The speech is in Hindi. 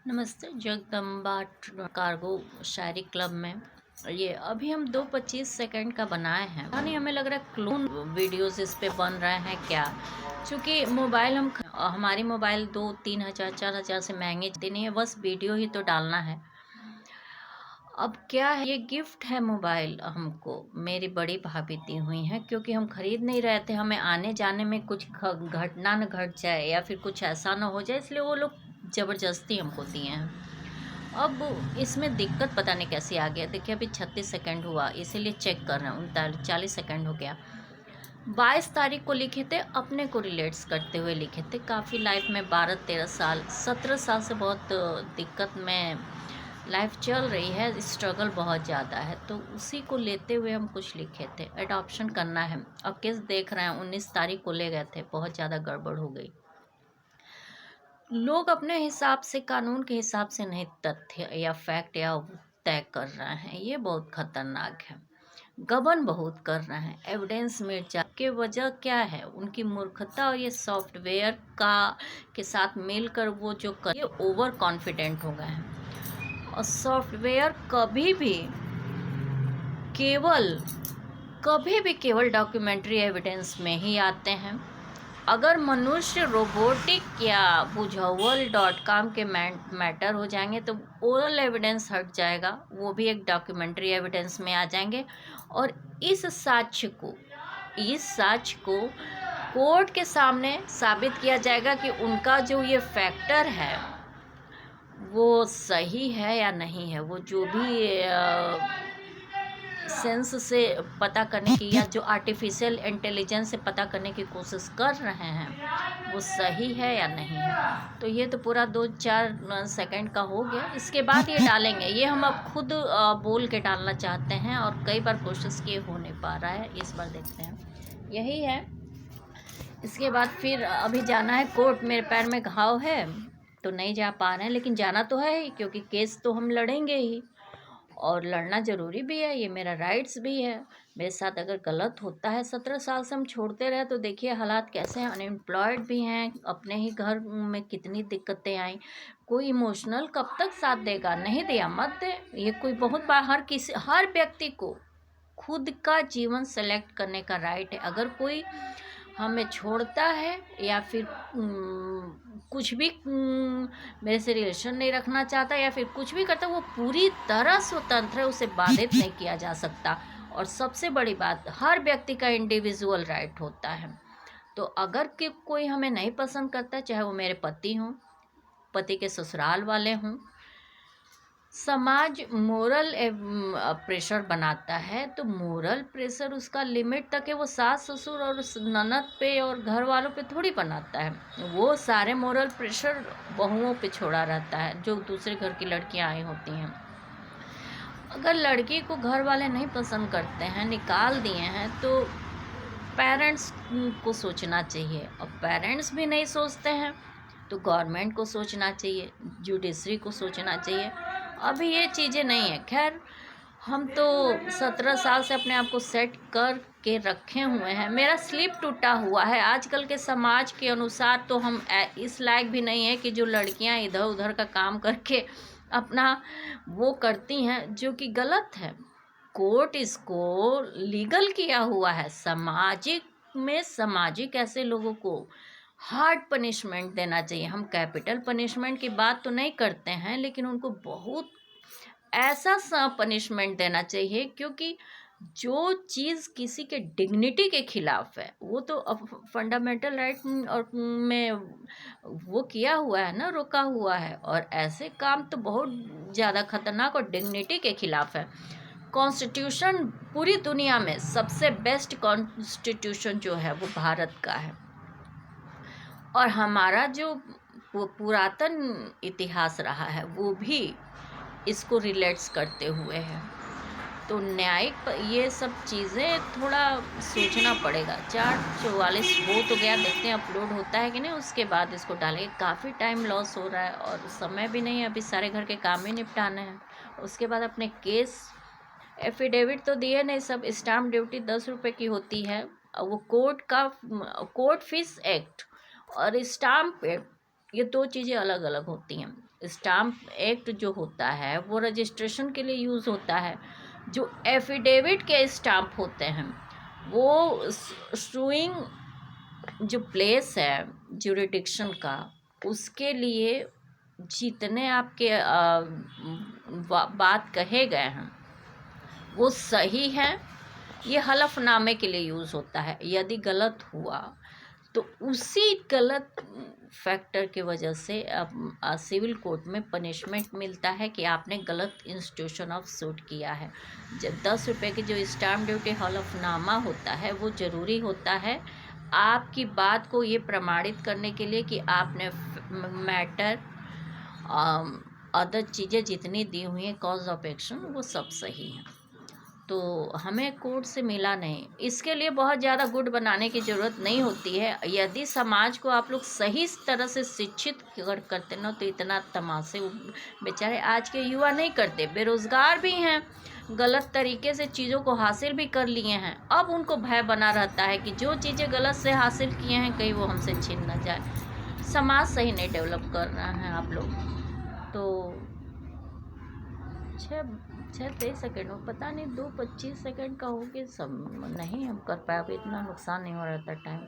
नमस्ते। जगदम्बा कार्गो शायरी क्लब में ये अभी हम 2:25 का बनाए हैं। यानी हमें लग रहा है क्लोन वीडियोस इस पे बन रहे हैं क्या, क्योंकि मोबाइल हमारी मोबाइल 2-3 हज़ार 4 हज़ार से महंगी नहीं है, बस वीडियो ही तो डालना है। अब क्या है, ये गिफ्ट है मोबाइल हमको, मेरी बड़ी भाभी दी हुई हैं, क्योंकि हम खरीद नहीं रहे थे। हमें आने जाने में कुछ घटना न घट जाए या फिर कुछ ऐसा न हो जाए, इसलिए वो लोग ज़बरदस्ती हमको दिए हैं। अब इसमें दिक्कत पता नहीं कैसी आ गया। देखिए अभी 36 सेकंड हुआ, इसीलिए चेक कर रहे हैं। 39 40 सेकंड हो गया। 22 तारीख को लिखे थे, अपने को रिलेट्स करते हुए लिखे थे। काफ़ी लाइफ में 12-13 साल 17 साल से बहुत दिक्कत में लाइफ चल रही है, स्ट्रगल बहुत ज़्यादा है, तो उसी को लेते हुए हम कुछ लिखे थे। एडॉप्शन करना है। अब केस देख रहे हैं, 19 तारीख को ले गए थे, बहुत ज़्यादा गड़बड़ हो गई। लोग अपने हिसाब से, कानून के हिसाब से नहीं तथ्य या फैक्ट या तय कर रहे हैं। ये बहुत खतरनाक है। गबन बहुत कर रहे हैं। एविडेंस मिर्चा के वजह क्या है? उनकी मूर्खता और ये सॉफ्टवेयर के साथ मिलकर वो जो कर, ये ओवर कॉन्फिडेंट हो गए हैं। और सॉफ्टवेयर कभी भी केवल डॉक्यूमेंट्री एविडेंस में ही आते हैं। अगर मनुष्य रोबोटिक या बुझावल.com के मैटर हो जाएंगे तो ओरल एविडेंस हट जाएगा, वो भी एक डॉक्यूमेंट्री एविडेंस में आ जाएंगे। और इस साक्ष्य को कोर्ट के सामने साबित किया जाएगा कि उनका जो ये फैक्टर है वो सही है या नहीं है। वो जो भी सेंस से पता करने की या जो आर्टिफिशियल इंटेलिजेंस से पता करने की कोशिश कर रहे हैं वो सही है या नहीं है। तो ये तो पूरा 2-4 सेकंड का हो गया। इसके बाद ये डालेंगे, ये हम अब खुद बोल के डालना चाहते हैं और कई बार कोशिश किए हो नहीं पा रहा है। इस बार देखते हैं, यही है। इसके बाद फिर अभी जाना है कोर्ट। मेरे पैर में घाव है तो नहीं जा पा रहे हैं, लेकिन जाना तो है ही, क्योंकि केस तो हम लड़ेंगे ही और लड़ना ज़रूरी भी है। ये मेरा राइट्स भी है। मेरे साथ अगर गलत होता है, 17 साल से हम छोड़ते रहे तो देखिए हालात कैसे हैं। अनएम्प्लॉयड भी हैं, अपने ही घर में कितनी दिक्कतें आई। कोई इमोशनल कब तक साथ देगा? नहीं दिया मत दे। ये कोई बहुत बार हर व्यक्ति को खुद का जीवन सेलेक्ट करने का राइट है। अगर कोई हमें छोड़ता है या फिर कुछ भी मेरे से रिलेशन नहीं रखना चाहता या फिर कुछ भी करता, वो पूरी तरह स्वतंत्र है, उसे बाधित नहीं किया जा सकता। और सबसे बड़ी बात, हर व्यक्ति का इंडिविजुअल राइट होता है। तो अगर कोई हमें नहीं पसंद करता, चाहे वो मेरे पति हों, पति के ससुराल वाले हों, समाज मोरल प्रेशर बनाता है, तो मोरल प्रेशर उसका लिमिट तक है। वो सास ससुर और ननद पे और घर वालों पे थोड़ी बनाता है। वो सारे मोरल प्रेशर बहुओं पे छोड़ा रहता है, जो दूसरे घर की लड़कियां आई होती हैं। अगर लड़की को घर वाले नहीं पसंद करते हैं, निकाल दिए हैं, तो पेरेंट्स को सोचना चाहिए। और पेरेंट्स भी नहीं सोचते हैं तो गवर्नमेंट को सोचना चाहिए, जुडिशरी को सोचना चाहिए। अभी ये चीज़ें नहीं है। खैर, हम तो 17 साल से अपने आप को सेट कर के रखे हुए हैं। मेरा स्लीप टूटा हुआ है। आजकल के समाज के अनुसार तो हम इस लायक भी नहीं है कि जो लड़कियां इधर उधर का काम करके अपना वो करती हैं, जो कि गलत है। कोर्ट इसको लीगल किया हुआ है। सामाजिक ऐसे लोगों को हार्ड पनिशमेंट देना चाहिए। हम कैपिटल पनिशमेंट की बात तो नहीं करते हैं, लेकिन उनको बहुत ऐसा सा पनिशमेंट देना चाहिए, क्योंकि जो चीज़ किसी के डिग्निटी के खिलाफ है, वो तो फंडामेंटल राइट और में वो किया हुआ है ना, रोका हुआ है। और ऐसे काम तो बहुत ज़्यादा खतरनाक और डिग्निटी के खिलाफ है। कॉन्स्टिट्यूशन पूरी दुनिया में सबसे बेस्ट कॉन्स्टिट्यूशन जो है वो भारत का है। और हमारा जो वो पुरातन इतिहास रहा है वो भी इसको रिलेट्स करते हुए है। तो न्यायिक ये सब चीज़ें थोड़ा सोचना पड़ेगा। 4:44 हो तो गया, देखते हैं अपलोड होता है कि नहीं, उसके बाद इसको डालेंगे। काफ़ी टाइम लॉस हो रहा है और समय भी नहीं है, अभी सारे घर के काम ही निपटाने हैं। उसके बाद अपने केस एफिडेविट तो दिए नहीं, सब स्टाम्प ड्यूटी 10 रुपये की होती है। वो कोर्ट फीस एक्ट और स्टाम्प ये दो चीज़ें अलग अलग होती हैं। स्टाम्प एक्ट जो होता है वो रजिस्ट्रेशन के लिए यूज़ होता है। जो एफिडेविट के स्टाम्प होते हैं वो सुइंग जो प्लेस है ज्यूरिडिक्शन का, उसके लिए जितने आपके बात कहे गए हैं वो सही है, ये हलफनामे के लिए यूज़ होता है। यदि गलत हुआ तो उसी गलत फैक्टर की वजह से सिविल कोर्ट में पनिशमेंट मिलता है कि आपने गलत इंस्टीट्यूशन ऑफ सूट किया है। जब 10 रुपये की जो स्टाम्प ड्यूटी हलफनामा होता है वो ज़रूरी होता है आपकी बात को ये प्रमाणित करने के लिए कि आपने मैटर अदर चीज़ें जितनी दी हुई हैं कॉज ऑफ एक्शन वो सब सही हैं। तो हमें कोर्ट से मिला नहीं, इसके लिए बहुत ज़्यादा गुड बनाने की ज़रूरत नहीं होती है। यदि समाज को आप लोग सही तरह से शिक्षित करते ना तो इतना तमाशे बेचारे आज के युवा नहीं करते, बेरोज़गार भी हैं, गलत तरीके से चीज़ों को हासिल भी कर लिए हैं। अब उनको भय बना रहता है कि जो चीज़ें गलत से हासिल किए हैं कहीं वो हमसे छीन ना जाए। समाज सही नहीं डेवलप कर रहे हैं आप लोग। तो 6:23 हो, पता नहीं 2:25 का हो गया, सब नहीं हम कर पाए, अब इतना नुकसान नहीं हो रहा था टाइम।